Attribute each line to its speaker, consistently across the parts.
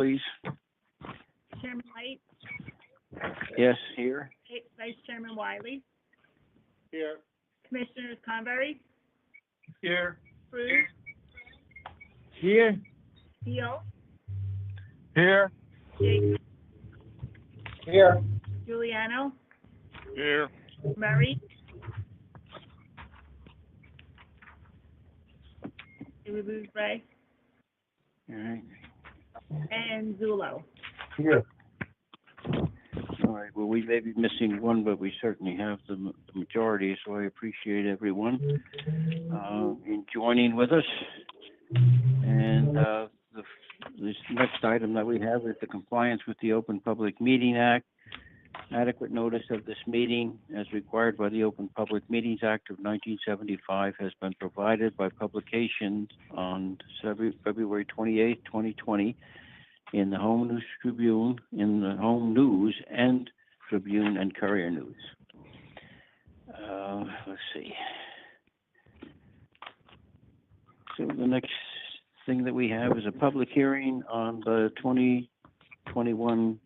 Speaker 1: please.
Speaker 2: Chairman Light,
Speaker 1: Yes, here.
Speaker 2: Vice Chairman Wiley,
Speaker 3: Here.
Speaker 2: Commissioners Convery,
Speaker 3: Here.
Speaker 2: Cruz,
Speaker 3: Here.
Speaker 2: Deal,
Speaker 3: Here.
Speaker 2: Jacobs,
Speaker 3: Here.
Speaker 2: Giuliano,
Speaker 3: Here.
Speaker 2: Murray. Did we lose Ray?
Speaker 1: All right.
Speaker 2: And Zulo.
Speaker 3: Here.
Speaker 1: All right. Well, we may be missing one, but we certainly have the majority, so I appreciate everyone in joining with us. And this next item that we have is the compliance with the Open Public Meeting Act. Adequate notice of this meeting, as required by the Open Public Meetings Act of 1975, has been provided by publication on February 28, 2020, in the Home News Tribune, in the Home News and Tribune and Courier News. Let's see. So the next thing that we have is a public hearing on the 2021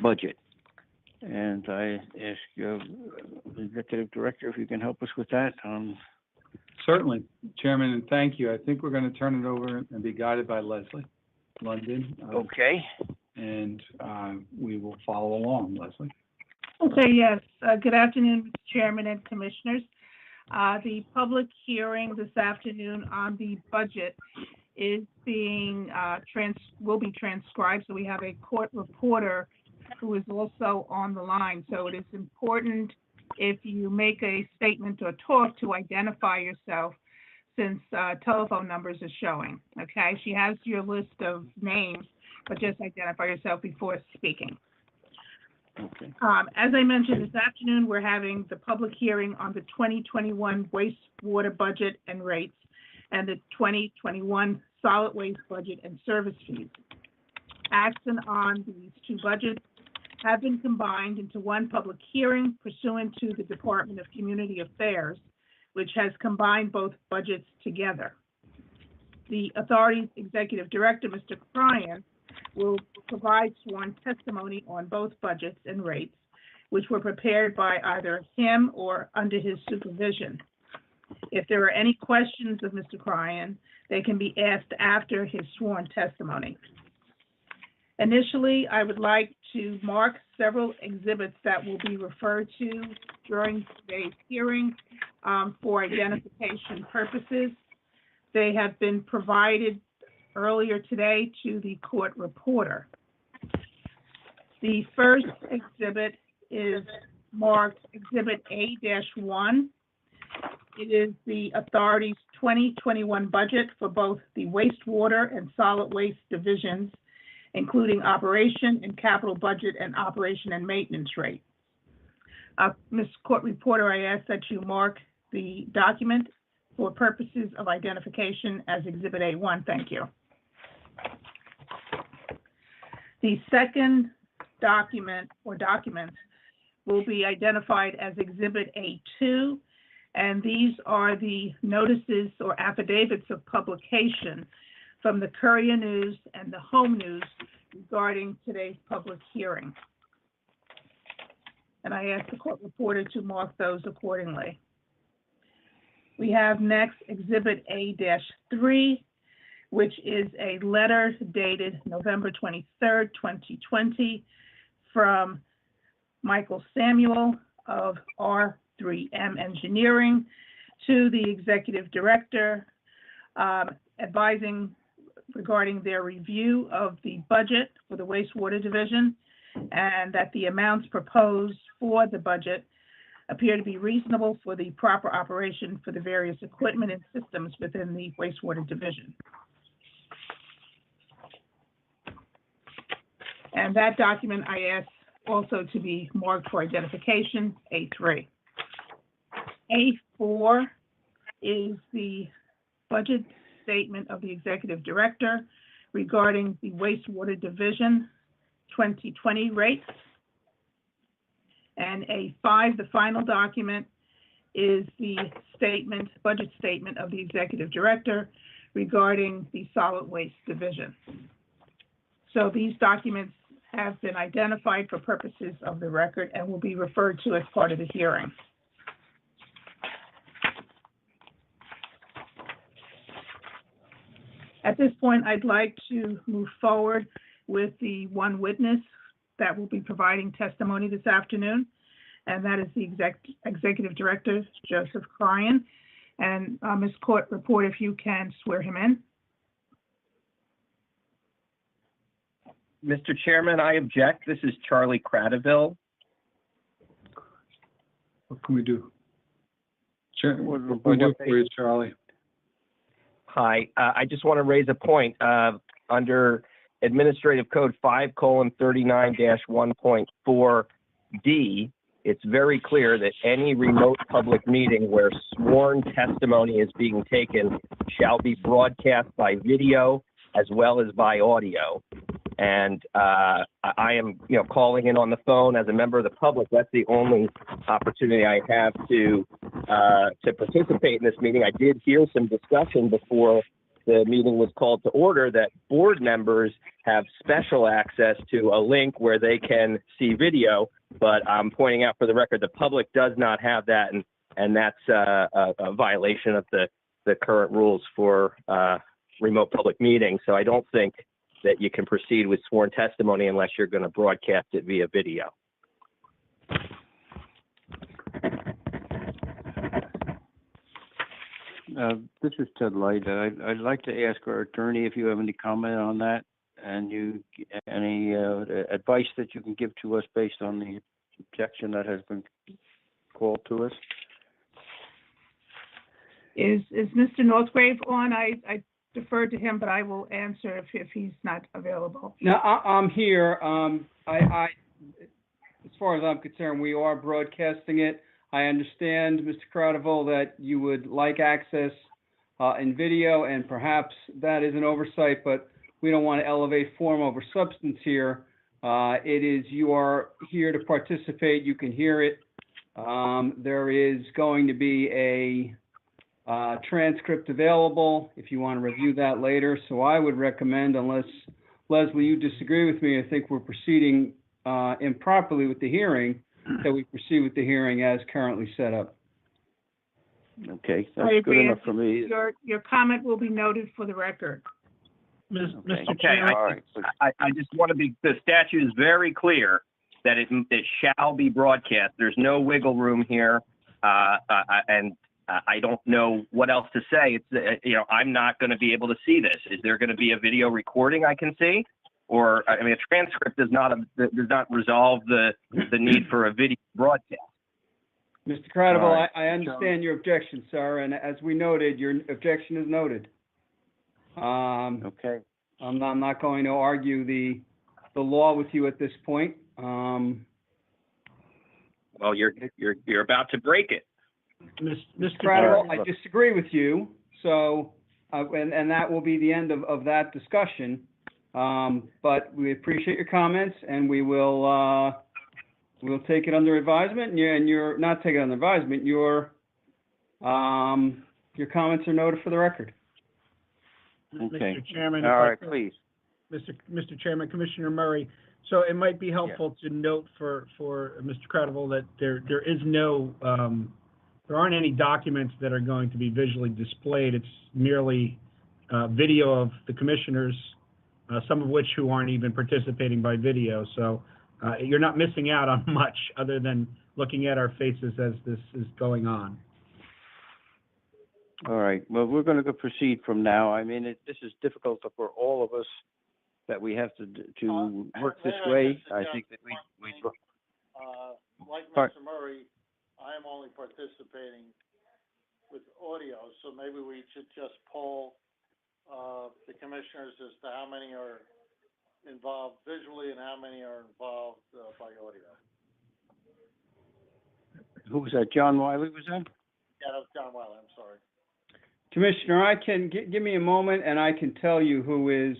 Speaker 1: budget. And I ask the Executive Director if you can help us with that.
Speaker 4: Certainly, Chairman, and thank you. I think we're going to turn it over and be guided by Leslie London.
Speaker 1: Okay.
Speaker 4: And we will follow along, Leslie.
Speaker 2: Okay, yes. Good afternoon, Mr. Chairman and Commissioners. The public hearing this afternoon on the budget is being will be transcribed, so we have a court reporter who is also on the line. So it is important, if you make a statement or talk, to identify yourself, since telephone numbers are showing. Okay, she has your list of names, but just identify yourself before speaking.
Speaker 1: Okay.
Speaker 2: As I mentioned, this afternoon, we're having the public hearing on the 2021 wastewater budget and rates and the 2021 solid waste budget and service fees. Action on these two budgets have been combined into one public hearing pursuant to the Department of Community Affairs, which has combined both budgets together. The authority's Executive Director, Mr. Cryan, will provide sworn testimony on both budgets and rates, which were prepared by either him or under his supervision. If there are any questions of Mr. Cryan, they can be asked after his sworn testimony. Initially, I would like to mark several exhibits that will be referred to during today's hearing for identification purposes. They have been provided earlier today to the court reporter. The first exhibit is marked Exhibit A-1. It is the authority's 2021 budget for both the wastewater and solid waste divisions, including operation and capital budget and operation and maintenance rate. Ms. Court Reporter, I ask that you mark the document for purposes of identification as Exhibit A1. Thank you. The second document or documents will be identified as Exhibit A2, and these are the notices or affidavits of publication from the Courier News and the Home News regarding today's public hearing. And I ask the court reporter to mark those accordingly. We have next Exhibit A-3, which is a letter dated November 23rd, 2020, from Michael Samuel of R3M Engineering to the Executive Director, advising regarding their review of the budget for the wastewater division, and that the amounts proposed for the budget appear to be reasonable for the proper operation for the various equipment and systems within the wastewater division. And that document I asked also to be marked for identification, A3. A4 is the budget statement of the Executive Director regarding the wastewater division 2020 rates. And A5, the final document, is the statement, budget statement of the Executive Director regarding the solid waste division. So these documents have been identified for purposes of the record and will be referred to as part of the hearing. At this point, I'd like to move forward with the one witness that will be providing testimony this afternoon, and that is the Executive Director, Joseph Cryan. And Ms. Court Report, if you can swear him in.
Speaker 5: Mr. Chairman, I object. This is Charlie Cradaville.
Speaker 4: What can we do? Sure, what can
Speaker 1: What
Speaker 4: we do for you, Charlie?
Speaker 5: Hi, I just want to raise a point. Under Administrative Code 5:39-1.4D, it's very clear that any remote public meeting where sworn testimony is being taken shall be broadcast by video as well as by audio. And I am, calling in on the phone as a member of the public. That's the only opportunity I have to participate in this meeting. I did hear some discussion before the meeting was called to order that board members have special access to a link where they can see video, but I'm pointing out for the record, the public does not have that, and that's a violation of the current rules for remote public meetings. So I don't think that you can proceed with sworn testimony unless you're going to broadcast it via video.
Speaker 1: This is Ted Light. I'd like to ask our attorney if you have any comment on that, and any advice that you can give to us based on the objection that has been called to us.
Speaker 2: Is Mr. Northgrave on? I defer to him, but I will answer if he's not available.
Speaker 6: No, I'm here. As far as I'm concerned, we are broadcasting it. I understand, Mr. Cradaville, that you would like access in video, and perhaps that is an oversight, but we don't want to elevate form over substance here. You are here to participate. You can hear it. There is going to be a transcript available if you want to review that later. So I would recommend, unless, Leslie, you disagree with me, I think we're proceeding improperly with the hearing, that we proceed with the hearing as currently set up.
Speaker 1: Okay, that's good enough for me.
Speaker 2: Your comment will be noted for the record.
Speaker 5: Okay,
Speaker 1: Chairman. All right.
Speaker 5: I just want to be, the statute is very clear that it shall be broadcast. There's no wiggle room here, and I don't know what else to say. It's, I'm not going to be able to see this. Is there going to be a video recording I can see? Or, a transcript does not resolve the need for a video broadcast.
Speaker 6: Mr. Cradaville,
Speaker 1: Right.
Speaker 6: I understand your objection, sir, and as we noted, your objection is noted.
Speaker 1: Okay.
Speaker 6: I'm not going to argue the law with you at this point.
Speaker 5: Well, you're about to break it.
Speaker 6: Mr. Cradaville, I disagree with you, so, and that will be the end of that discussion. But we appreciate your comments, and we'll take it under advisement, and you're not taking it under advisement, your comments are noted for the record.
Speaker 1: Okay.
Speaker 7: Mr. Chairman.
Speaker 1: All right, please.
Speaker 7: Mr. Chairman, Commissioner Murray, so it might be helpful to note for Mr. Cradaville that there is no, there aren't any documents that are going to be visually displayed. It's merely video of the commissioners, some of which who aren't even participating by video. So you're not missing out on much other than looking at our faces as this is going on.
Speaker 1: All right. Well, we're going to proceed from now. This is difficult for all of us that we have to work this way. I think that we
Speaker 3: like Mr. Murray, I am only participating with audio, so maybe we should just poll the commissioners as to how many are involved visually and how many are involved by audio.
Speaker 1: Who was that? John Wiley was that?
Speaker 3: Yeah, that was John Wiley, I'm sorry.
Speaker 6: Commissioner, I can, give me a moment, and I can tell you who is,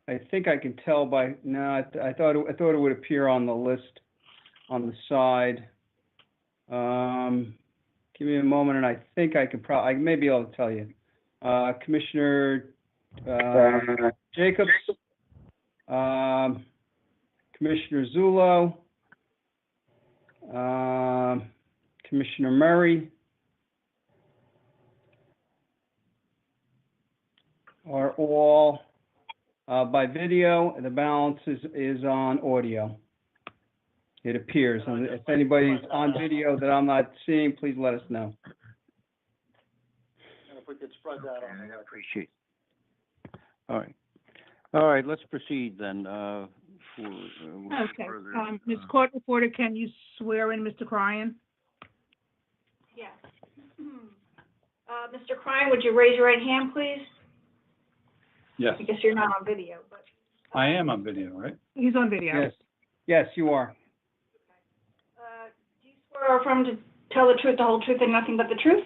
Speaker 6: I think I can tell by, no, I thought it would appear on the list on the side. Give me a moment, and I think I can I may be able to tell you. Commissioner Jacobs? Commissioner Zullo, Commissioner Murray are all by video, and the balance is on audio. It appears, and if anybody's on video that I'm not seeing, please let us know.
Speaker 3: And if we could spread that on the
Speaker 1: I
Speaker 3: record.
Speaker 1: appreciate. All right, let's proceed then,
Speaker 2: Okay,
Speaker 1: further,
Speaker 2: Ms. Court Reporter, can you swear in Mr. Cryan?
Speaker 8: Yes. Mr. Cryan, would you raise your right hand, please?
Speaker 4: Yes,
Speaker 8: I guess you're not on video, but.
Speaker 4: I am on video, right?
Speaker 2: He's on video.
Speaker 6: Yes, yes, you are.
Speaker 8: Do you swear or affirm to tell the truth, the whole truth, and nothing but the truth?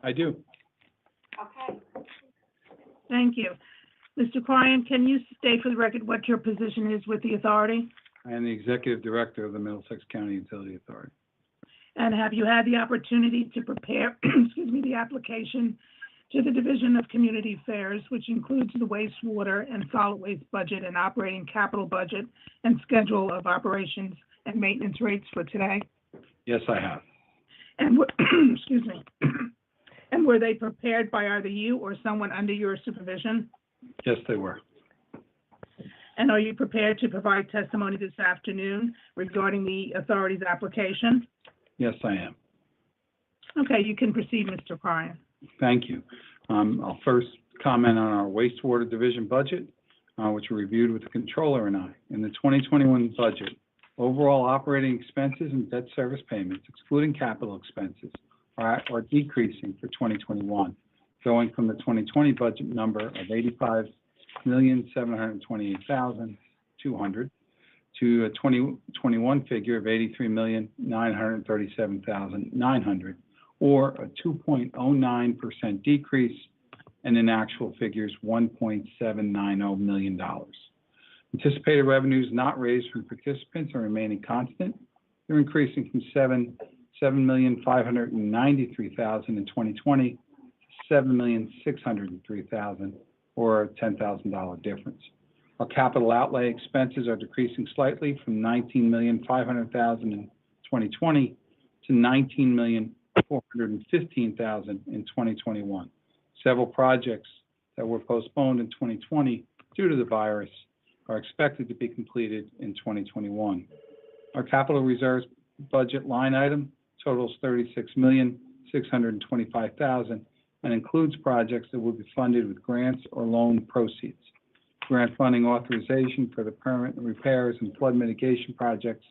Speaker 4: I do.
Speaker 8: Okay.
Speaker 2: Thank you. Mr. Cryan, can you state for the record what your position is with the authority?
Speaker 4: I am the Executive Director of the Middlesex County Utility Authority.
Speaker 2: And have you had the opportunity to prepare, excuse me, the application to the Division of Community Affairs, which includes the wastewater and solid waste budget and operating capital budget and schedule of operations and maintenance rates for today?
Speaker 4: Yes, I have.
Speaker 2: And, excuse me, and were they prepared by either you or someone under your supervision?
Speaker 4: Yes, they were.
Speaker 2: And are you prepared to provide testimony this afternoon regarding the authority's application?
Speaker 4: Yes, I am.
Speaker 2: Okay, you can proceed, Mr. Cryan.
Speaker 4: Thank you. I'll first comment on our wastewater division budget, which we reviewed with the controller and I. In the 2021 budget, overall operating expenses and debt service payments, excluding capital expenses, are decreasing for 2021, going from the 2020 budget number of $85,728,200 to a 2021 figure of $83,937,900, or a 2.09% decrease, and in actual figures, $1.790 million. Anticipated revenues not raised from participants are remaining constant. They're increasing from $7,593,000 in 2020 to $7,603,000, or a $10,000 difference. Our capital outlay expenses are decreasing slightly from $19,500,000 in 2020 to $19,415,000 in 2021. Several projects that were postponed in 2020 due to the virus are expected to be completed in 2021. Our capital reserves budget line item totals $36,625,000 and includes projects that will be funded with grants or loan proceeds. Grant funding authorization for the permanent repairs and flood mitigation projects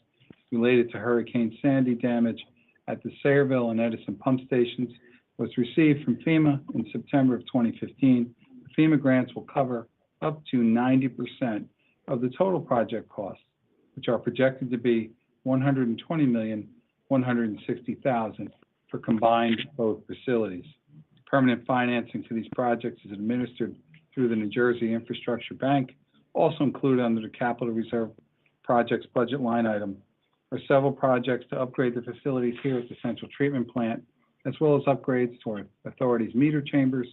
Speaker 4: related to Hurricane Sandy damage at the Sayreville and Edison pump stations was received from FEMA in September of 2015. The FEMA grants will cover up to 90% of the total project costs, which are projected to be $120,160,000 for combined both facilities. Permanent financing for these projects is administered through the New Jersey Infrastructure Bank. Also included under the capital reserve projects budget line item are several projects to upgrade the facilities here at the central treatment plant, as well as upgrades to our authority's meter chambers,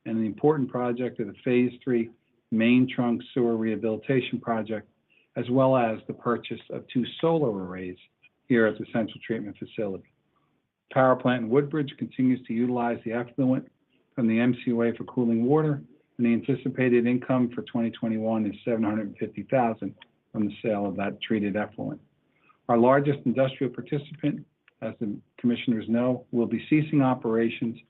Speaker 4: and the important project of the Phase 3 main trunk sewer rehabilitation project, as well as the purchase of 2 solar arrays here at the central treatment facility. Power plant in Woodbridge continues to utilize the effluent from the Mcua for cooling water, and the anticipated income for 2021 is $750,000 from the sale of that treated effluent. Our largest industrial participant, as the commissioners know, will be ceasing operations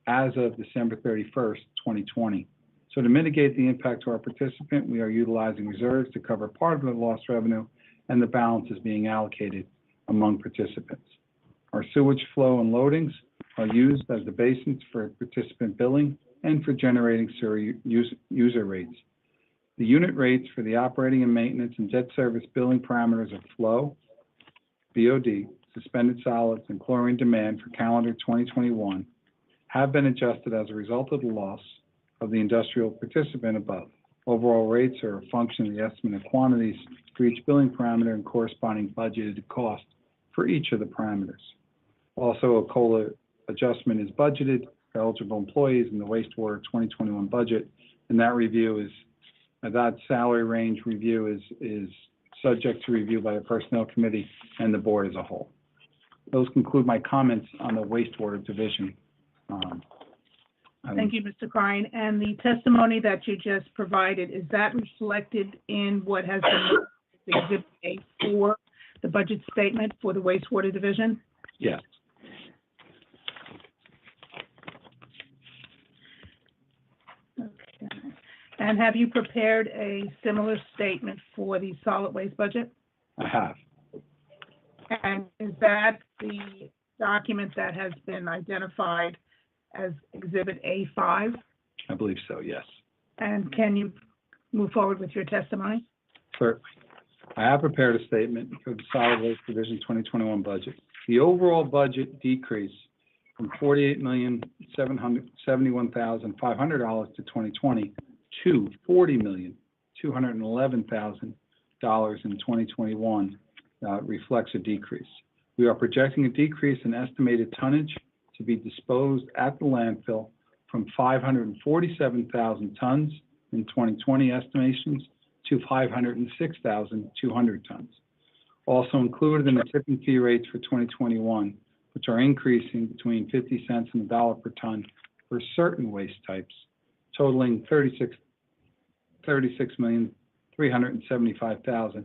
Speaker 4: as of December 31st, 2020. So to mitigate the impact to our participant, we are utilizing reserves to cover part of the lost revenue, and the balance is being allocated among participants. Our sewage flow and loadings are used as the basins for participant billing and for generating sewer user rates. The unit rates for the operating and maintenance and debt service billing parameters of flow, BOD, suspended solids, and chlorine demand for calendar 2021 have been adjusted as a result of the loss of the industrial participant above. Overall rates are a function of the estimate of quantities for each billing parameter and corresponding budgeted cost for each of the parameters. Also, a COLA adjustment is budgeted for eligible employees in the wastewater 2021 budget, and that review is That salary range review is subject to review by the Personnel Committee and the Board as a whole. Those conclude my comments on the wastewater division.
Speaker 2: Thank you, Mr. Crine. And the testimony that you just provided, is that reflected in what has been Exhibit A for the budget statement for the wastewater division?
Speaker 4: Yes.
Speaker 2: Okay. And have you prepared a similar statement for the solid waste budget?
Speaker 4: I have.
Speaker 2: And is that the document that has been identified as Exhibit A5?
Speaker 4: I believe so, yes.
Speaker 2: And can you move forward with your testimony?
Speaker 4: Certainly. I have prepared a statement for the Solid Waste Division 2021 budget. The overall budget decrease from $48,771,500 to 2020 to $40,211,000 in 2021 reflects a decrease. We are projecting a decrease in estimated tonnage to be disposed at the landfill from 547,000 tons in 2020 estimations to 506,200 tons. Also included in the tipping fee rates for 2021, which are increasing between 50 cents and $1 per ton for certain waste types, totaling $36,375,000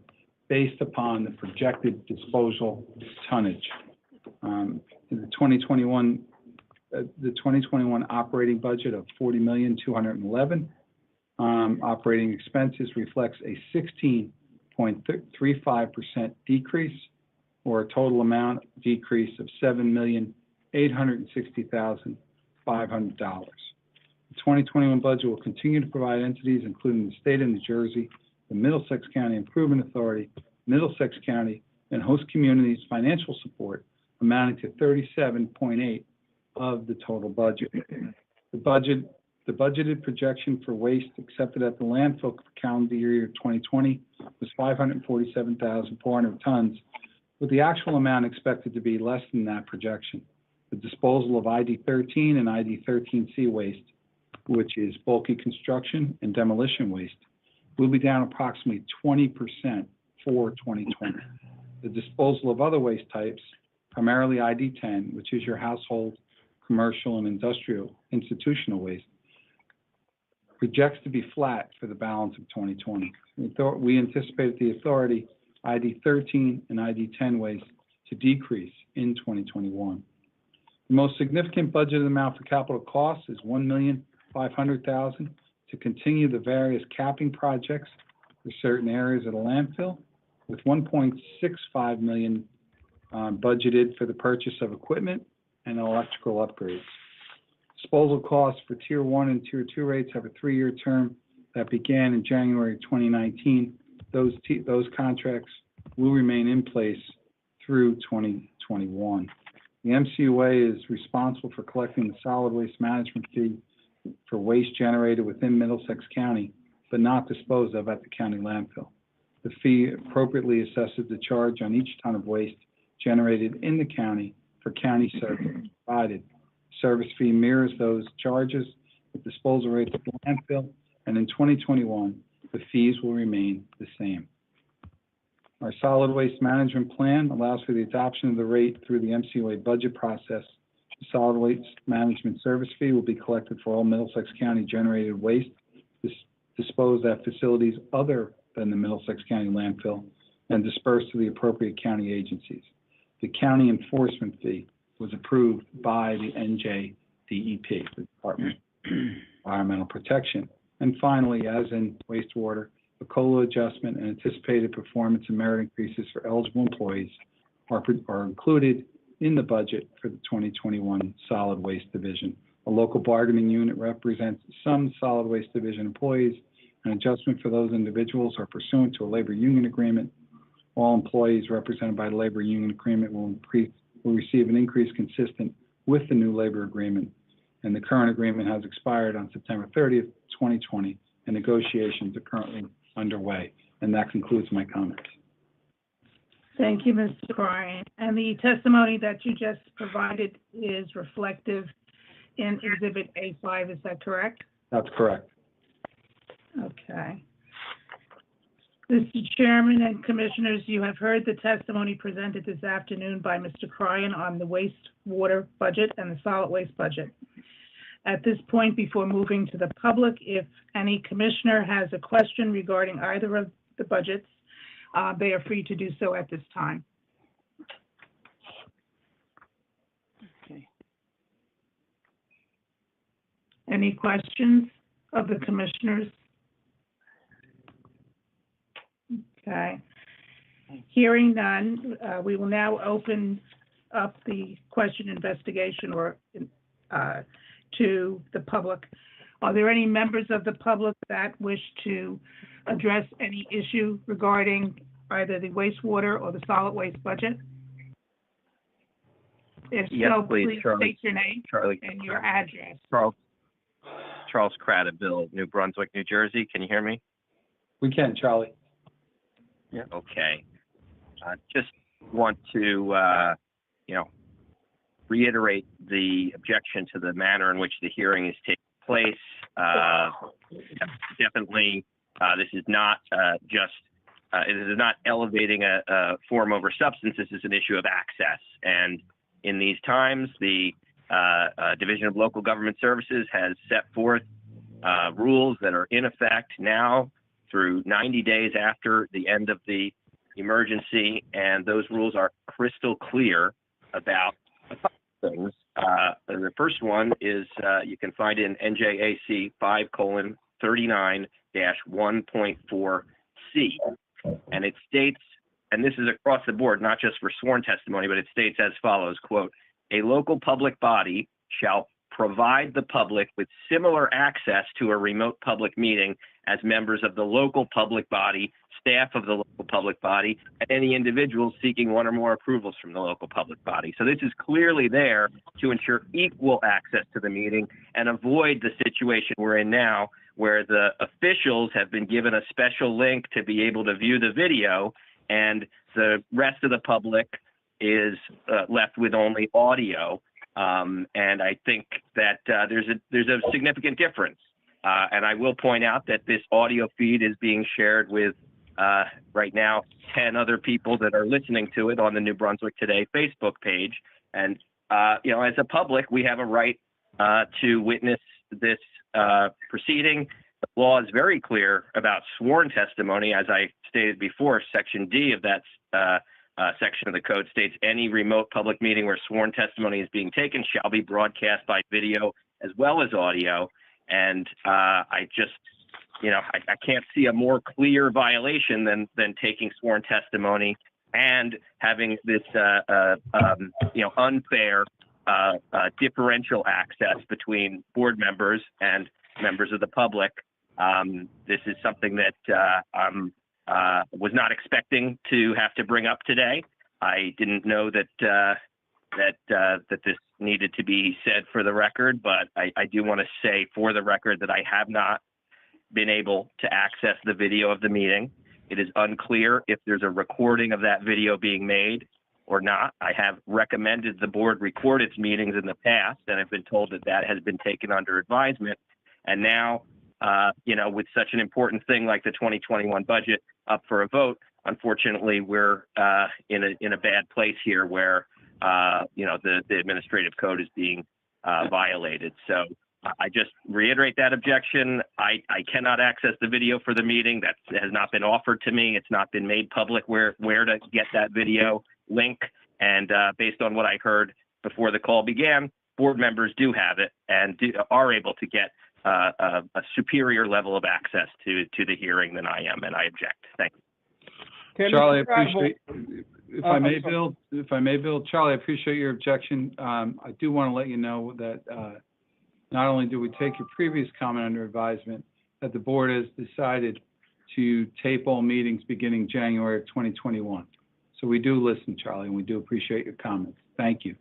Speaker 4: based upon the projected disposal tonnage. The 2021 operating budget of $40,211,000. Operating expenses reflects a 16.35% decrease, or a total amount decrease of $7,860,500. The 2021 budget will continue to provide entities, including the state of New Jersey, the Middlesex County Improvement Authority, Middlesex County, and host communities financial support amounting to 37.8% of the total budget. The budgeted projection for waste accepted at the landfill for calendar year 2020 was 547,400 tons, with the actual amount expected to be less than that projection. The disposal of ID-13 and ID-13C waste, which is bulky construction and demolition waste, will be down approximately 20% for 2020. The disposal of other waste types, primarily ID-10, which is your household, commercial, and industrial institutional waste, projects to be flat for the balance of 2020. We anticipate the authority ID-13 and ID-10 waste to decrease in 2021. The most significant budgeted amount for capital costs is $1,500,000 to continue the various capping projects for certain areas of the landfill, with $1.65 million budgeted for the purchase of equipment and electrical upgrades. Disposal costs for Tier 1 and Tier 2 rates have a 3-year term that began in January 2019. Those contracts will remain in place through 2021. The Mcua is responsible for collecting the solid waste management fee for waste generated within Middlesex County, but not disposed of at the county landfill. The fee appropriately assesses the charge on each ton of waste generated in the county for county service provided. Service fee mirrors those charges with disposal rates at the landfill, and in 2021, the fees will remain the same. Our solid waste management plan allows for the adoption of the rate through the MCOA budget process. The solid waste management service fee will be collected for all Middlesex County generated waste disposed at facilities other than the Middlesex County landfill and dispersed to the appropriate county agencies. The county enforcement fee was approved by the NJDEP, the Department of Environmental Protection. And finally, as in wastewater, a COLA adjustment and anticipated performance and merit increases for eligible employees are included in the budget for the 2021 Solid Waste Division. A local bargaining unit represents some Solid Waste Division employees. An adjustment for those individuals are pursuant to a labor union agreement. All employees represented by the labor union agreement will receive an increase consistent with the new labor agreement, and the current agreement has expired on September 30th, 2020, and negotiations are currently underway. And that concludes my comments.
Speaker 2: Thank you, Mr. Bryan. And the testimony that you just provided is reflective in Exhibit A5, is that correct?
Speaker 4: That's correct.
Speaker 2: Okay. Mr. Chairman and Commissioners, you have heard the testimony presented this afternoon by Mr. Cryan on the wastewater budget and the solid waste budget. At this point, before moving to the public, if any commissioner has a question regarding either of the budgets, they are free to do so at this time.
Speaker 1: Okay.
Speaker 2: Any questions of the commissioners? Okay. Hearing none, we will now open up the question investigation to the public. Are there any members of the public that wish to address any issue regarding either the wastewater or the solid waste budget? If
Speaker 5: Yes,
Speaker 2: so,
Speaker 5: please,
Speaker 2: please
Speaker 5: Charlie.
Speaker 2: state your name
Speaker 5: Charlie.
Speaker 2: and your address.
Speaker 5: Charles Cradaville, New Brunswick, New Jersey. Can you hear me?
Speaker 4: We can, Charlie.
Speaker 5: Yeah. Okay. Just want to, reiterate the objection to the manner in which the hearing is taking place. Definitely, this is not it is not elevating a form over substance. This is an issue of access. And in these times, the Division of Local Government Services has set forth rules that are in effect now through 90 days after the end of the emergency, and those rules are crystal clear about a couple things. The first one is you can find in NJAC 5:39-1.4C, and it states, and this is across the board, not just for sworn testimony, but it states as follows, quote, "A local public body shall provide the public with similar access to a remote public meeting as members of the local public body, staff of the local public body, and any individuals seeking one or more approvals from the local public body." So this is clearly there to ensure equal access to the meeting and avoid the situation we're in now, where the officials have been given a special link to be able to view the video, and the rest of the public is left with only audio. And I think that there's a significant difference. And I will point out that this audio feed is being shared with right now 10 other people that are listening to it on the New Brunswick Today Facebook page. And as a public, we have a right to witness this proceeding. The law is very clear about sworn testimony. As I stated before, Section D of that section of the code states, any remote public meeting where sworn testimony is being taken shall be broadcast by video as well as audio. And I just, I can't see a more clear violation than taking sworn testimony and having this, unfair differential access between board members and members of the public. This is something that was not expecting to have to bring up today. I didn't know that this needed to be said for the record, but I do want to say for the record that I have not been able to access the video of the meeting. It is unclear if there's a recording of that video being made or not. I have recommended the board record its meetings in the past, and I've been told that has been taken under advisement. And now, with such an important thing like the 2021 budget up for a vote, unfortunately, we're in a bad place here where, the administrative code is being violated. So I just reiterate that objection. I cannot access the video for the meeting. That has not been offered to me. It's not been made public where to get that video link. And based on what I heard before the call began, board members do have it and are able to get a superior level of access to the hearing than I am, and I object. Thank you.
Speaker 6: Okay,
Speaker 4: Charlie, I
Speaker 6: Mr. Cradible.
Speaker 4: appreciate, if I may, Bill, Charlie, I appreciate your objection. I do want to let you know that not only do we take your previous comment under advisement, that the board has decided to tape all meetings beginning January of 2021. So we do listen, Charlie, and we do appreciate your comments. Thank you.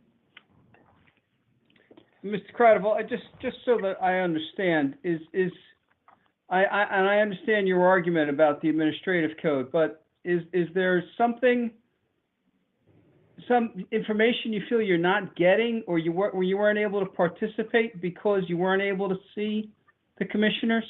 Speaker 6: Mr. Cradaville, just so that I understand, I understand your argument about the administrative code, but is there some information you feel you're not getting, or you weren't able to participate because you weren't able to see the commissioners?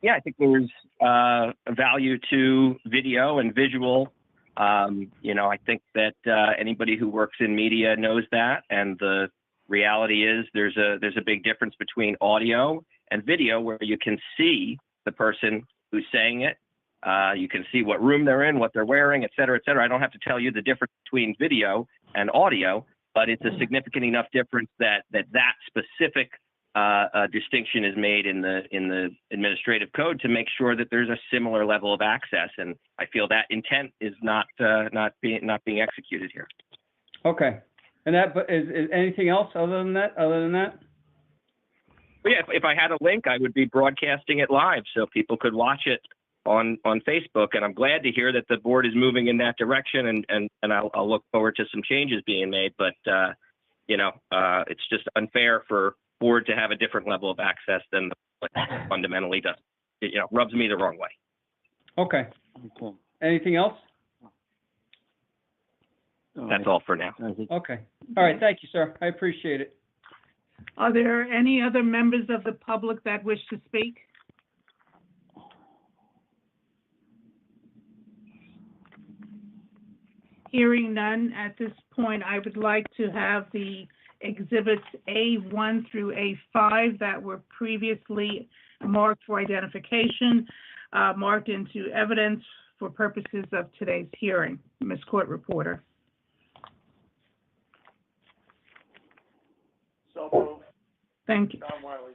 Speaker 5: Yeah, I think there's a value to video and visual. I think that anybody who works in media knows that, and the reality is there's a big difference between audio and video, where you can see the person who's saying it. You can see what room they're in, what they're wearing, et cetera, et cetera. I don't have to tell you the difference between video and audio, but it's a significant enough difference that specific distinction is made in the administrative code to make sure that there's a similar level of access. And I feel that intent is not being executed here.
Speaker 6: Okay. And that, but is anything else other than that?
Speaker 5: But yeah, if I had a link, I would be broadcasting it live so people could watch it on Facebook. And I'm glad to hear that the board is moving in that direction, and I'll look forward to some changes being made. But, it's just unfair for board to have a different level of access than the fundamentally does. It, rubs me the wrong way.
Speaker 6: Okay.
Speaker 1: Okay.
Speaker 6: Anything else?
Speaker 5: That's all for now.
Speaker 6: Okay. All right. Thank you, sir. I appreciate it.
Speaker 2: Are there any other members of the public that wish to speak? Hearing none, at this point, I would like to have the exhibits A1 through A5 that were previously marked for identification, marked into evidence for purposes of today's hearing. Ms. Court Reporter.
Speaker 3: So moved.
Speaker 2: Thank you.
Speaker 3: John Wiley.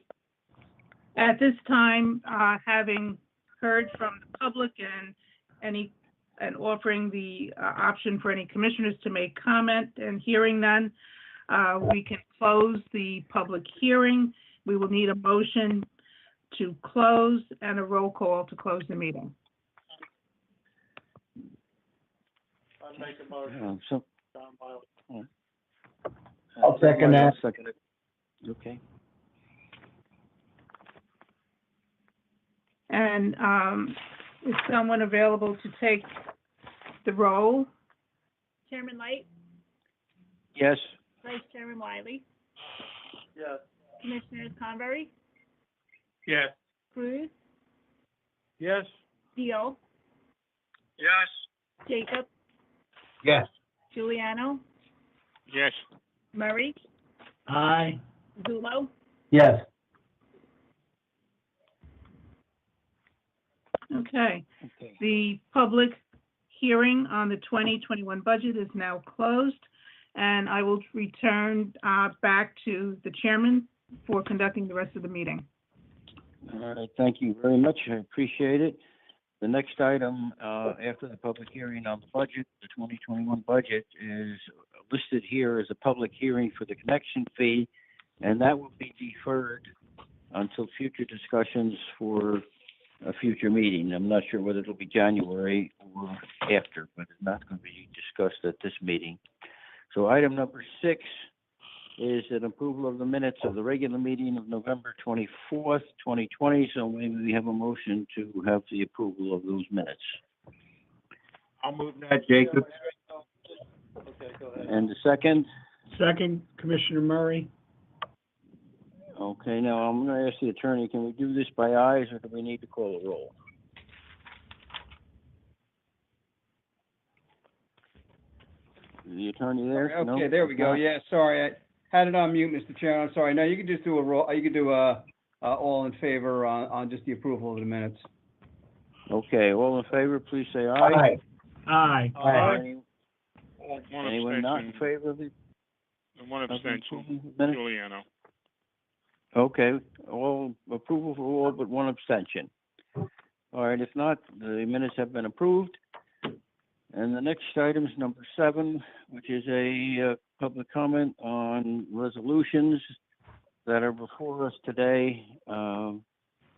Speaker 2: At this time, having heard from the public and offering the option for any commissioners to make comment, and hearing none, we can close the public hearing. We will need a motion to close and a roll call to close the meeting.
Speaker 3: I make a motion,
Speaker 1: So,
Speaker 3: John Wiley.
Speaker 1: I'll second that. Second it. Okay.
Speaker 2: And is someone available to take the roll?
Speaker 9: Chairman Light,
Speaker 1: Yes.
Speaker 9: Vice Chairman Wiley,
Speaker 3: Yes.
Speaker 9: Commissioners Convery,
Speaker 3: Yes.
Speaker 9: Cruz,
Speaker 3: Yes.
Speaker 9: Deal,
Speaker 3: Yes.
Speaker 9: Jacob,
Speaker 3: Yes.
Speaker 9: Giuliano,
Speaker 3: Yes.
Speaker 9: Murray,
Speaker 3: Aye.
Speaker 9: Zulo,
Speaker 3: Yes.
Speaker 2: Okay.
Speaker 1: Okay.
Speaker 2: The public hearing on the 2021 budget is now closed, and I will return back to the chairman for conducting the rest of the meeting.
Speaker 1: All right, thank you very much. I appreciate it. The next item, after the public hearing on the budget, the 2021 budget, is listed here as a public hearing for the connection fee, and that will be deferred until future discussions for a future meeting. I'm not sure whether it'll be January or after, but it's not going to be discussed at this meeting. So item number 6 is an approval of the minutes of the regular meeting of November 24th, 2020. So maybe we have a motion to have the approval of those minutes.
Speaker 3: I'll move that, Jacob. Okay, go ahead.
Speaker 1: And the second?
Speaker 7: Second, Commissioner Murray.
Speaker 1: Okay, now I'm going to ask the attorney, can we do this by ayes or do we need to call a roll? The attorney there?
Speaker 6: Okay,
Speaker 1: No?
Speaker 6: there we go. Yeah, sorry, I had it on mute, Mr. Chairman. I'm sorry. No, you can just do a roll. You can do all in favor on just the approval of the minutes.
Speaker 1: Okay, all in favor, please say aye.
Speaker 7: Aye.
Speaker 1: Aye.
Speaker 10: One
Speaker 1: Anyone not in
Speaker 10: abstention,
Speaker 1: favor of it?
Speaker 10: and one abstention,
Speaker 1: Minutes?
Speaker 10: Giuliano.
Speaker 1: Okay, all approval for all but one abstention. All right, if not, the minutes have been approved. And the next item is number 7, which is a public comment on resolutions that are before us today,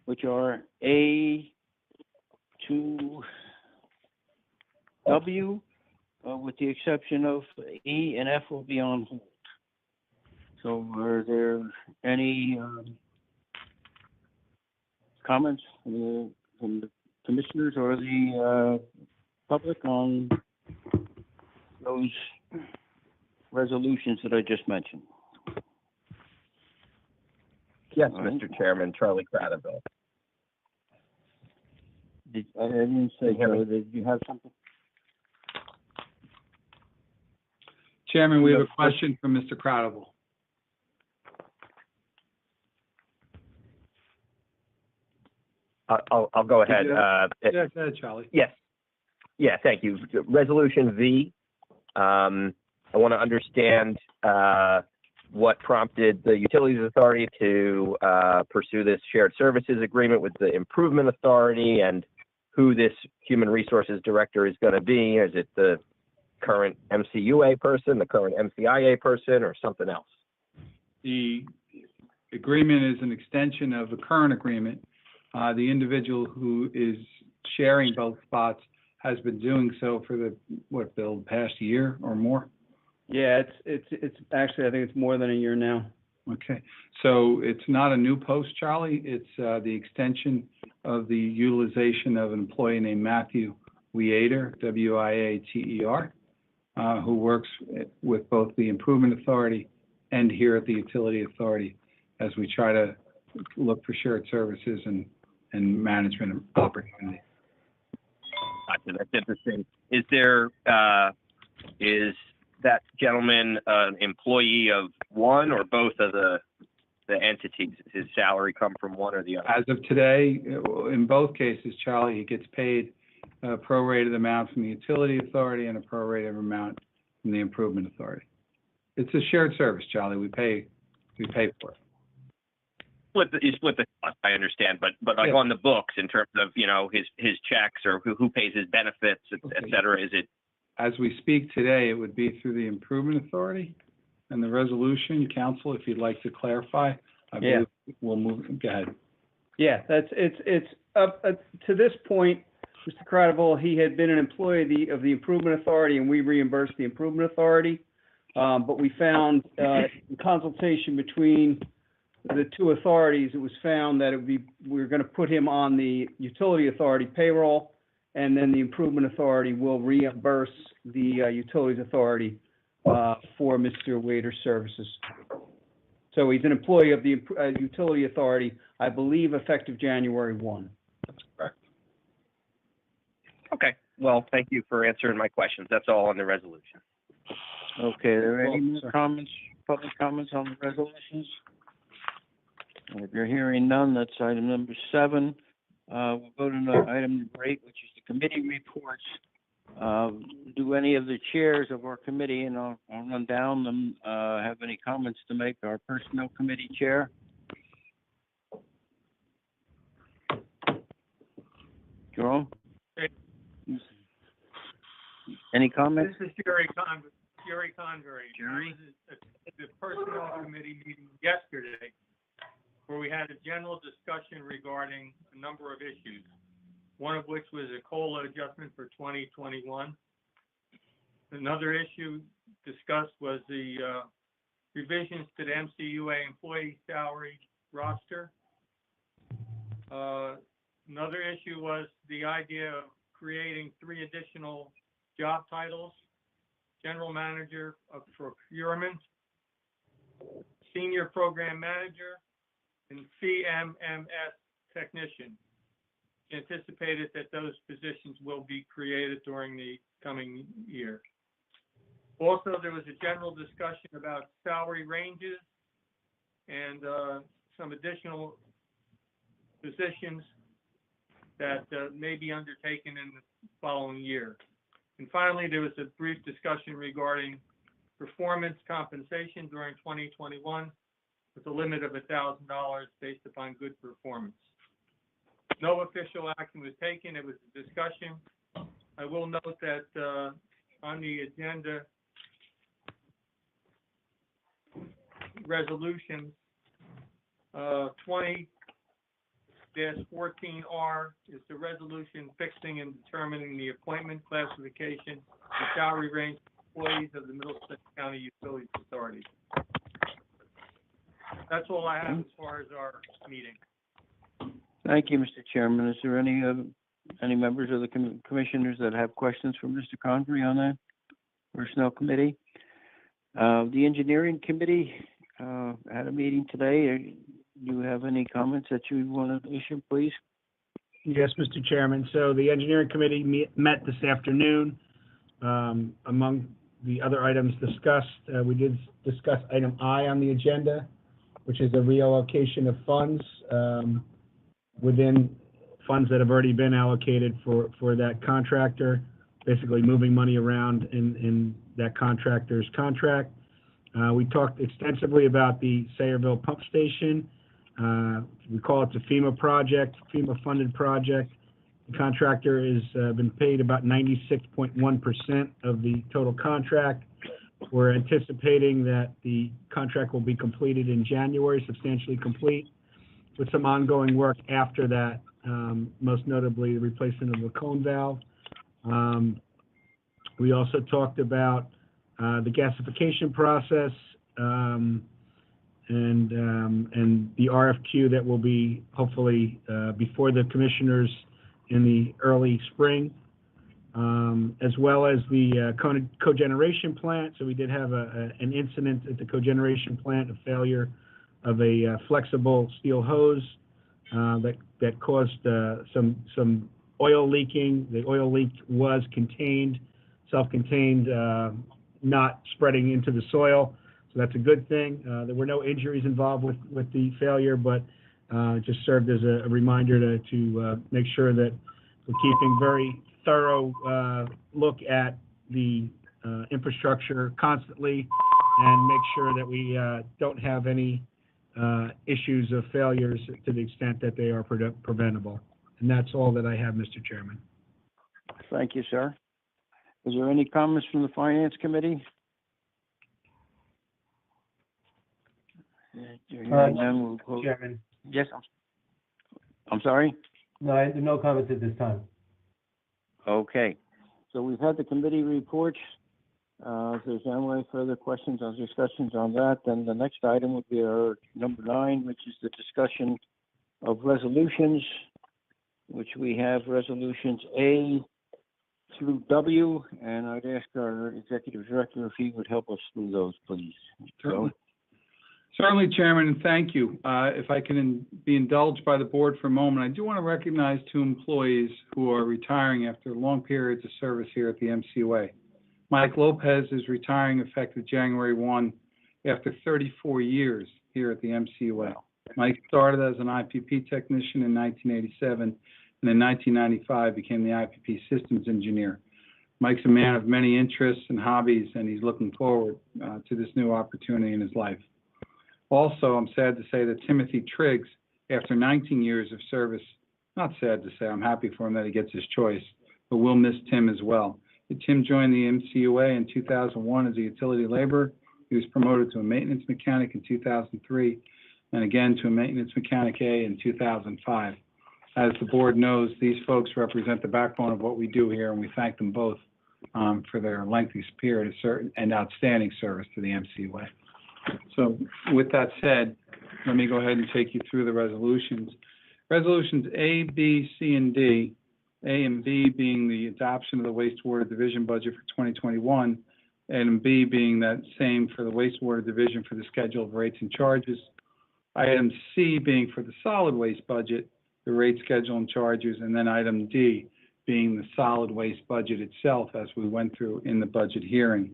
Speaker 1: which are A to W, with the exception of E and F will be on hold. So are there any comments from the commissioners or the public on those resolutions that I just mentioned?
Speaker 5: Yes,
Speaker 1: All right.
Speaker 5: Mr. Chairman, Charlie Cradaville.
Speaker 1: I didn't say so. Did you have something?
Speaker 4: Chairman, we have a question from Mr. Crowdable.
Speaker 5: I'll go ahead.
Speaker 4: Yeah, go ahead, Charlie.
Speaker 5: Yes. Yeah, thank you. Resolution V. I want to understand what prompted the Utilities Authority to pursue this shared services agreement with the Improvement Authority, and who this Human Resources Director is going to be. Is it the current MCUA person, the current MCIA person, or something else?
Speaker 4: The agreement is an extension of the current agreement. The individual who is sharing both spots has been doing so for the, Bill, past year or more?
Speaker 6: Yeah, it's actually, I think it's more than a year now.
Speaker 4: Okay, so it's not a new post, Charlie. It's the extension of the utilization of an employee named Matthew Wiater, W-I-A-T-E-R, who works with both the Improvement Authority and here at the Utility Authority as we try to look for shared services and management opportunity.
Speaker 5: Gotcha, that's interesting. Is that gentleman an employee of one or both of the entities? Does his salary come from one or the other?
Speaker 4: As of today, in both cases, Charlie, he gets paid a prorated amount from the Utility Authority and a prorated amount from the Improvement Authority. It's a shared service, Charlie. We pay for it.
Speaker 5: You split the cost, I understand, but like
Speaker 4: Yeah.
Speaker 5: on the books in terms of, his checks or who pays his benefits, et cetera, is it?
Speaker 4: As we speak today, it would be through the Improvement Authority, and the resolution, council, if you'd like to clarify, I believe we'll move, go ahead.
Speaker 6: Yeah, it's up to this point, Mr. Crowdable, he had been an employee of the Improvement Authority, and we reimbursed the Improvement Authority. But we found, in consultation between the two authorities, it was found that we were going to put him on the Utility Authority payroll, and then the Improvement Authority will reimburse the Utilities Authority for Mr. Waiter's services. So he's an employee of the Utility Authority, I believe, effective January 1.
Speaker 4: That's correct.
Speaker 5: Okay, well, thank you for answering my questions. That's all on the resolution.
Speaker 1: Okay, are there any more comments, public comments on the resolutions? If you're hearing none, that's item number 7. We'll go to item number 8, which is the committee reports. Do any of the chairs of our committee, and I'll run down them, have any comments to make? Our Personnel Committee Chair? Jerome? Any comments?
Speaker 10: This is Jerry Convery.
Speaker 1: Jerry?
Speaker 10: I was at the Personnel Committee meeting yesterday, where we had a general discussion regarding a number of issues, one of which was a COLA adjustment for 2021. Another issue discussed was the revisions to the MCUA employee salary roster. Another issue was the idea of creating 3 additional job titles: General Manager of Procurement, Senior Program Manager, and CMMS Technician. It's anticipated that those positions will be created during the coming year. Also, there was a general discussion about salary ranges and some additional positions that may be undertaken in the following year. And finally, there was a brief discussion regarding performance compensation during 2021 with a limit of $1,000 based upon good performance. No official action was taken. It was a discussion. I will note that on the agenda, resolution 20-14R is the resolution fixing and determining the appointment classification and salary range for employees of the Middlesex County Utilities Authority. That's all I have as far as our meeting.
Speaker 1: Thank you, Mr. Chairman. Is there any members of the commissioners that have questions for Mr. Convery on that Personnel Committee? The Engineering Committee had a meeting today. Do you have any comments that you want to issue, please?
Speaker 7: Yes, Mr. Chairman. So the engineering committee met this afternoon. Among the other items discussed, we did discuss item I on the agenda, which is a reallocation of funds within funds that have already been allocated for that contractor, basically moving money around in that contractor's contract. We talked extensively about the Sayreville pump station. We call it the FEMA project, FEMA-funded project. The contractor has been paid about 96.1% of the total contract. We're anticipating that the contract will be completed in January, substantially complete, with some ongoing work after that, most notably the replacement of the cone valve. We also talked about the gasification process and the RFQ that will be hopefully before the commissioners in the early spring, as well as the cogeneration plant. So we did have an incident at the cogeneration plant, a failure of a flexible steel hose that caused some oil leaking. The oil leak was contained, self-contained, not spreading into the soil. So that's a good thing. There were no injuries involved with the failure, but just served as a reminder to make sure that we're keeping very thorough look at the infrastructure constantly and make sure that we don't have any issues of failures to the extent that they are preventable. And that's all that I have, Mr. Chairman.
Speaker 1: Thank you, sir. Is there any comments from the Finance Committee? Hearing none, we'll close.
Speaker 11: Chairman.
Speaker 1: Yes, I'm sorry?
Speaker 11: No, no comments at this time.
Speaker 1: Okay. So we've had the committee reports. If there's any further questions or discussions on that, then the next item would be our number 9, which is the discussion of resolutions, which we have resolutions A through W, and I'd ask our executive director if he would help us through those, please. So,
Speaker 4: Certainly, Chairman, and thank you. If I can be indulged by the board for a moment, I do want to recognize 2 employees who are retiring after long periods of service here at the MCUA. Mike Lopez is retiring effective January 1 after 34 years here at the MCUA. Mike started as an IPP technician in 1987, and in 1995 became the IPP systems engineer. Mike's a man of many interests and hobbies, and he's looking forward to this new opportunity in his life. Also, I'm sad to say that Timothy Triggs, after 19 years of service, not sad to say, I'm happy for him that he gets his choice, but we'll miss Tim as well. Tim joined the MCUA in 2001 as a utility laborer. He was promoted to a maintenance mechanic in 2003, and again to a maintenance mechanic A in 2005. As the board knows, these folks represent the backbone of what we do here, and we thank them both for their lengthy period and outstanding service to the MCUA. So with that said, let me go ahead and take you through the resolutions. Resolutions A, B, C, and D, A and B being the adoption of the wastewater division budget for 2021, and B being that same for the wastewater division for the schedule of rates and charges. Item C being for the solid waste budget, the rate schedule and charges, and then item D being the solid waste budget itself as we went through in the budget hearing.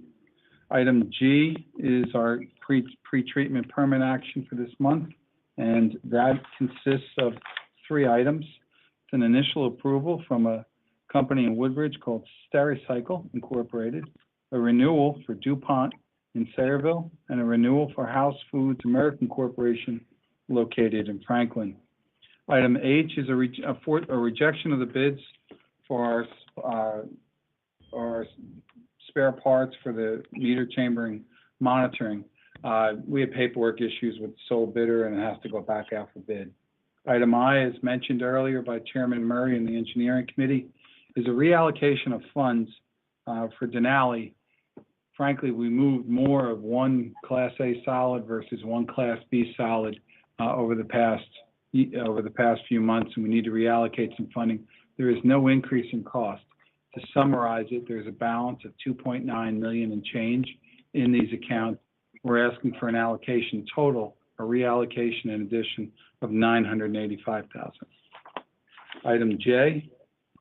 Speaker 4: Item G is our pre-treatment permit action for this month, and that consists of 3 items. It's an initial approval from a company in Woodbridge called Stericycle Incorporated, a renewal for DuPont in Sayreville, and a renewal for House Foods American Corporation located in Franklin. Item H is a rejection of the bids for our spare parts for the meter chambering monitoring. We had paperwork issues with the sole bidder, and it has to go back out for bid. Item I, as mentioned earlier by Chairman Murray and the Engineering Committee, is a reallocation of funds for Denali. Frankly, we moved more of one Class A solid versus one Class B solid over the past few months, and we need to reallocate some funding. There is no increase in cost. To summarize it, there's a balance of $2.9 million and change in these accounts. We're asking for an allocation total, a reallocation in addition of $985,000. Item J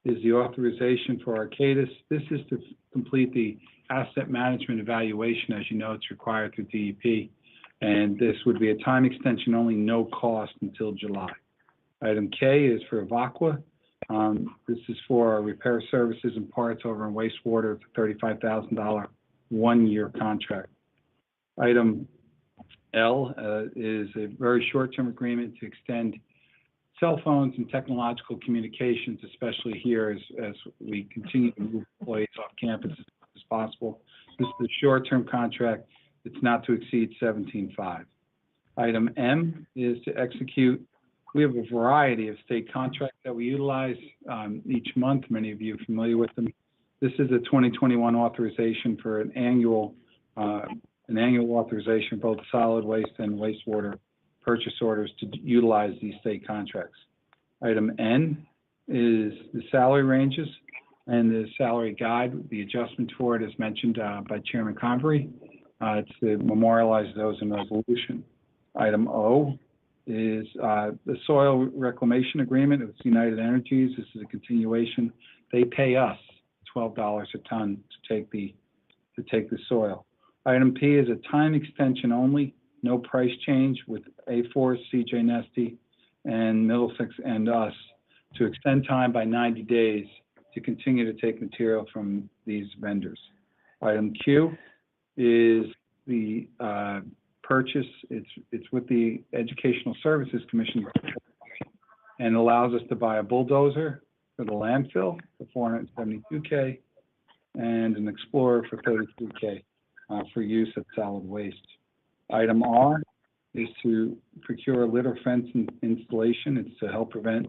Speaker 4: is the authorization for Arcadis. This is to complete the asset management evaluation. As you know, it's required through DEP. And this would be a time extension only, no cost until July. Item K is for Mcua. This is for repair services and parts over in wastewater. It's a $35,000 one-year contract. Item L is a very short-term agreement to extend cell phones and technological communications, especially here as we continue to move employees off campus as much as possible. This is a short-term contract. It's not to exceed $17,500. Item M is to execute. We have a variety of state contracts that we utilize each month. Many of you are familiar with them. This is a 2021 authorization for an annual authorization, both solid waste and wastewater purchase orders to utilize these state contracts. Item N is the salary ranges and the salary guide. The adjustment for it is mentioned by Chairman Convery. It's to memorialize those in resolution. Item O is the soil reclamation agreement with United Energies. This is a continuation. They pay us $12 a ton to take the soil. Item P is a time extension only, no price change with A4, CJ Nesty, and Middlesex and us to extend time by 90 days to continue to take material from these vendors. Item Q is the purchase. It's with the Educational Services Commission and allows us to buy a bulldozer for the landfill for $472K and an Explorer for $33K for use at solid waste. Item R is to procure litter fence installation. It's to help prevent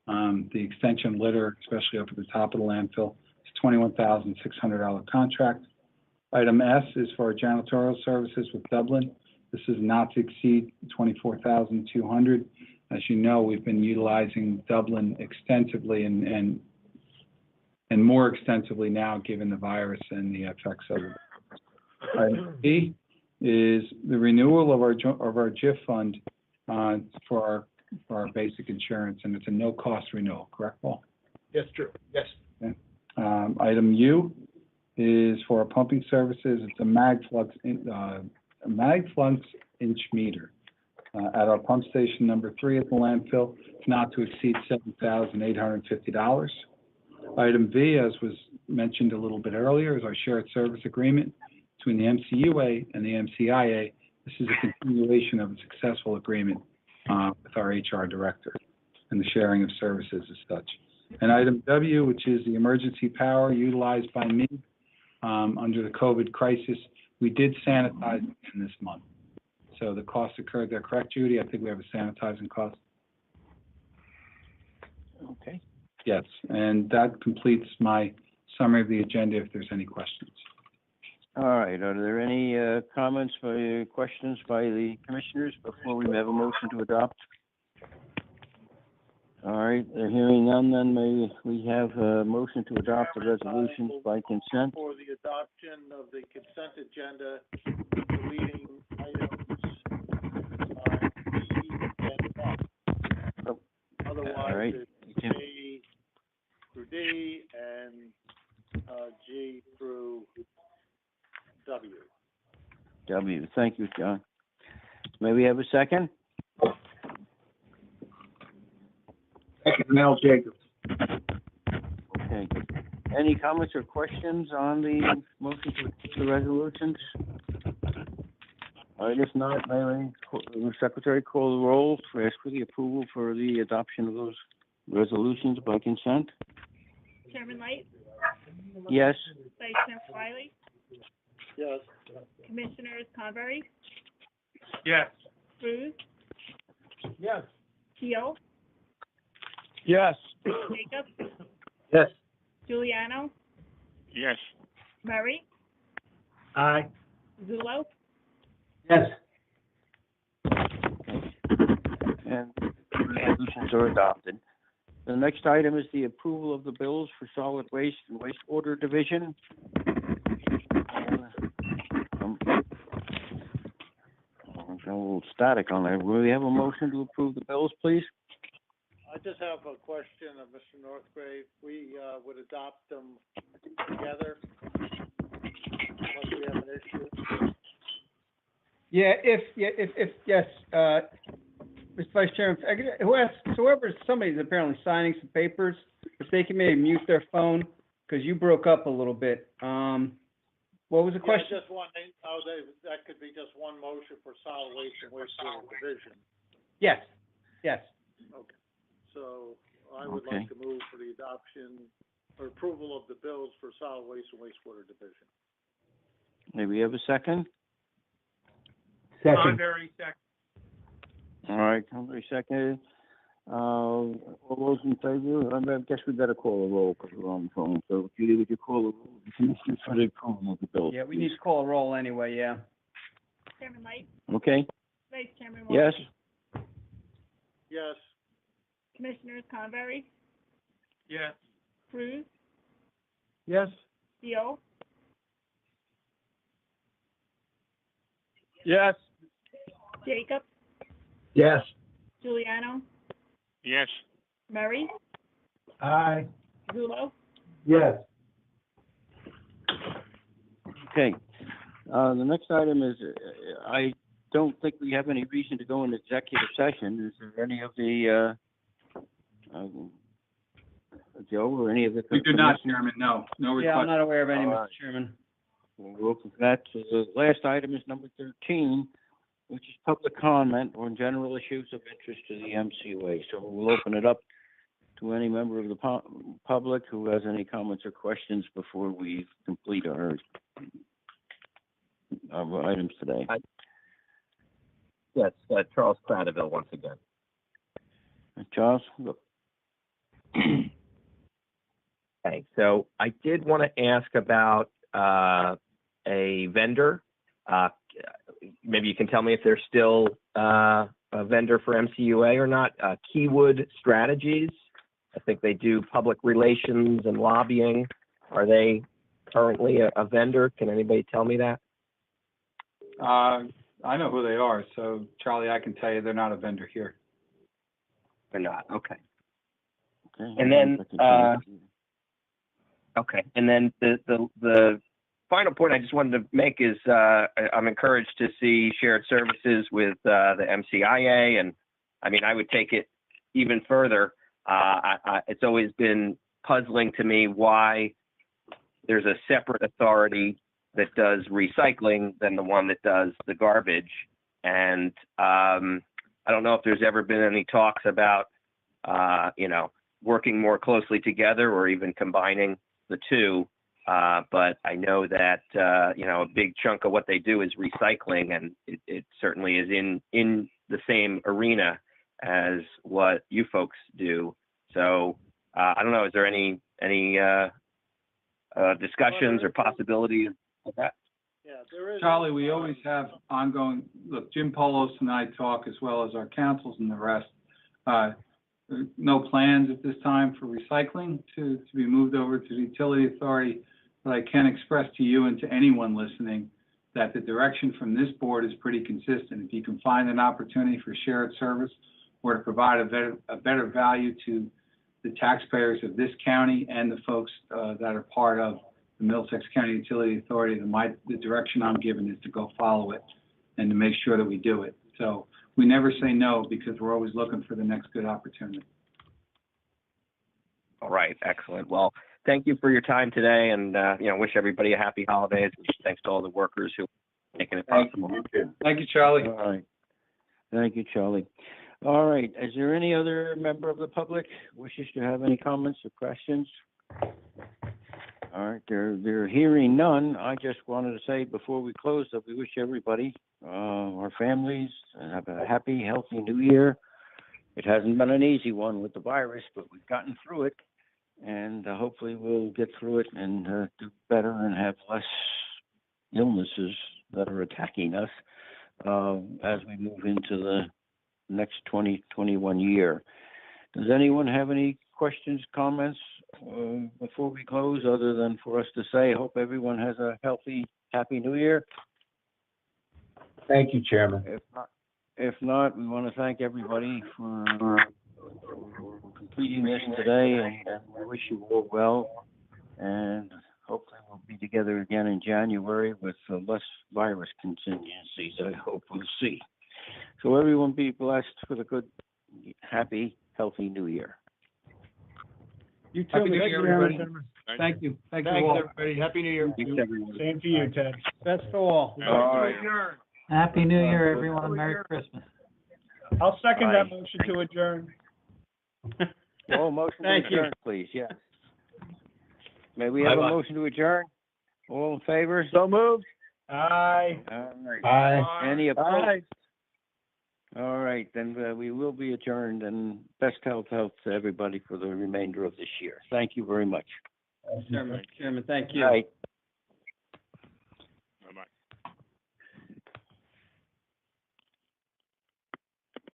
Speaker 4: the extension litter, especially up at the top of the landfill. It's a $21,600 contract. Item S is for our janitorial services with Dublin. This is not to exceed $24,200. As you know, we've been utilizing Dublin extensively and more extensively now given the virus and the effects of it. Item B is the renewal of our GIF fund for our basic insurance, and it's a no-cost renewal. Correct, Paul?
Speaker 7: Yes, true. Yes.
Speaker 4: Okay. Item U is for our pumping services. It's a MagFlux inch meter at our pump station number 3 at the landfill. It's not to exceed $7,850. Item V, as was mentioned a little bit earlier, is our shared service agreement between the MCUA and the MCIA. This is a continuation of a successful agreement with our HR director and the sharing of services as such. And item W, which is the emergency power utilized by me under the COVID crisis, we did sanitize in this month. So the cost occurred there, correct, Judy? I think we have a sanitizing cost.
Speaker 1: Okay.
Speaker 4: Yes, and that completes my summary of the agenda if there's any questions.
Speaker 1: All right, are there any comments or questions by the commissioners before we have a motion to adopt? All right, hearing none, then may we have a motion to adopt the resolutions by consent?
Speaker 3: For the adoption of the consent agenda, deleting items D and F.
Speaker 1: Oh,
Speaker 3: Otherwise,
Speaker 1: all right.
Speaker 3: it's A through D and G through W.
Speaker 1: W, thank you, John. May we have a second?
Speaker 7: Mel Jacobs.
Speaker 1: Okay. Any comments or questions on the motion to the resolutions? All right, if not, may the secretary call the roll to ask for the approval for the adoption of those resolutions by consent?
Speaker 9: Chairman Light,
Speaker 1: Yes.
Speaker 9: Vice Chair Wiley,
Speaker 3: Yes.
Speaker 9: Commissioners Convery,
Speaker 10: Yes.
Speaker 9: Cruz,
Speaker 7: Yes.
Speaker 9: Keel,
Speaker 7: Yes.
Speaker 9: Jacobs,
Speaker 7: Yes.
Speaker 9: Giuliano,
Speaker 10: Yes.
Speaker 9: Murray,
Speaker 7: Aye.
Speaker 9: Zullo,
Speaker 11: Yes.
Speaker 1: And the resolutions are adopted. The next item is the approval of the bills for solid waste and wastewater division. I'm a little static on there. Will we have a motion to approve the bills, please?
Speaker 3: I just have a question of Mr. Northgrave. We, would adopt them together unless we have an issue.
Speaker 6: Yeah, if, yes, Mr. Vice Chairman, somebody's apparently signing some papers, if they can maybe mute their phone, because you broke up a little bit. What was the question?
Speaker 3: Yeah, just one, that could be just one motion for solid waste and wastewater division.
Speaker 6: Yes, yes.
Speaker 3: Okay, so I would like to move for the adoption or approval of the bills for solid waste and wastewater division.
Speaker 1: May we have a second?
Speaker 11: Second.
Speaker 10: Convery, second.
Speaker 1: All right, Convery seconded. All those in favor? I guess we better call a roll because we're on the phone. So Judy, would you call a roll? Commissioners for the approval of the bill?
Speaker 6: Yeah, we need to call a roll anyway, yeah.
Speaker 9: Chairman Light,
Speaker 1: Okay,
Speaker 9: Vice Chairman
Speaker 1: yes?
Speaker 9: Wallace,
Speaker 3: Yes,
Speaker 9: Commissioners Convery,
Speaker 10: Yes.
Speaker 9: Cruz,
Speaker 7: Yes?
Speaker 9: Seal,
Speaker 7: Yes.
Speaker 9: Jacob,
Speaker 11: Yes.
Speaker 9: Giuliano,
Speaker 10: Yes.
Speaker 9: Murray,
Speaker 11: Aye.
Speaker 9: Zullo,
Speaker 11: Yes.
Speaker 1: Okay. The next item is, I don't think we have any reason to go into executive session. Is there any of the, Joe, or any of the?
Speaker 4: We do not, Chairman, no request.
Speaker 6: Yeah, I'm not aware of any,
Speaker 1: All
Speaker 6: Mr.
Speaker 1: right.
Speaker 6: Chairman.
Speaker 1: We'll open that. So the last item is number 13, which is public comment on general issues of interest to the MCUA. So we'll open it up to any member of the public who has any comments or questions before we complete our items today.
Speaker 5: Yes, Charles Cradaville once again.
Speaker 1: Charles? Look.
Speaker 5: Okay, so I did want to ask about a vendor. Maybe you can tell me if there's still a vendor for MCUA or not. Keywood Strategies. I think they do public relations and lobbying. Are they currently a vendor? Can anybody tell me that?
Speaker 4: I know who they are, so Charlie, I can tell you they're not a vendor here.
Speaker 5: Or not? Okay.
Speaker 1: Okay.
Speaker 5: And then, okay, and then the final point I just wanted to make is I'm encouraged to see shared services with the MCIA, and I mean I would take it even further. It's always been puzzling to me why there's a separate authority that does recycling than the one that does the garbage, and I don't know if there's ever been any talks about working more closely together or even combining the two. But I know that, a big chunk of what they do is recycling, and it certainly is in the same arena as what you folks do. So I don't know, is there any discussions or possibilities of that?
Speaker 3: yeah, there is.
Speaker 4: Charlie, we always have ongoing, look, Jim Polos and I talk as well as our councils and the rest. No plans at this time for recycling to be moved over to the utility authority, but I can express to you and to anyone listening that the direction from this board is pretty consistent. If you can find an opportunity for shared service or to provide a better value to the taxpayers of this county and the folks that are part of the Middlesex County Utility Authority, the direction I'm given is to go follow it and to make sure that we do it. So we never say no because we're always looking for the next good opportunity.
Speaker 5: All right, excellent. Well, thank you for your time today, and wish everybody a happy holidays. Thanks to all the workers who are making it possible.
Speaker 4: Thank you, Charlie.
Speaker 1: All right. Thank you, Charlie. All right, is there any other member of the public wishes to have any comments or questions? All right, they're hearing none. I just wanted to say before we close that we wish everybody, our families, have a happy, healthy new year. It hasn't been an easy one with the virus, but we've gotten through it, and hopefully we'll get through it and do better and have less illnesses that are attacking us as we move into the next 2021 year. Does anyone have any questions, comments before we close, other than for us to say, hope everyone has a healthy, happy new year?
Speaker 11: Thank you, Chairman.
Speaker 1: If not, we want to thank everybody for completing this today, and we wish you all well. And hopefully we'll be together again in January with less virus contingencies, I hope we'll see. So everyone be blessed with a good, happy, healthy new year.
Speaker 7: You too,
Speaker 6: Happy New
Speaker 7: Mr.
Speaker 6: Year,
Speaker 7: Chairman.
Speaker 6: everybody. Thank you. Thank you
Speaker 7: Thanks,
Speaker 6: all.
Speaker 7: everybody. Happy New Year.
Speaker 1: Thanks, everyone.
Speaker 7: Same to you, Ted.
Speaker 6: Best to all.
Speaker 1: All right.
Speaker 12: Happy New Year, everyone. Merry Christmas.
Speaker 7: I'll second that
Speaker 1: Aye.
Speaker 7: motion to adjourn.
Speaker 1: Oh, motion to
Speaker 6: Thank you.
Speaker 1: adjourn, please, yes. May we have a motion to adjourn? All in favor?
Speaker 11: So moved.
Speaker 7: Aye.
Speaker 1: All right.
Speaker 11: Aye.
Speaker 1: Any opposed? All right, then we will be adjourned, and best health to everybody for the remainder of this year. Thank you very much.
Speaker 6: Chairman, thank you.
Speaker 1: All right.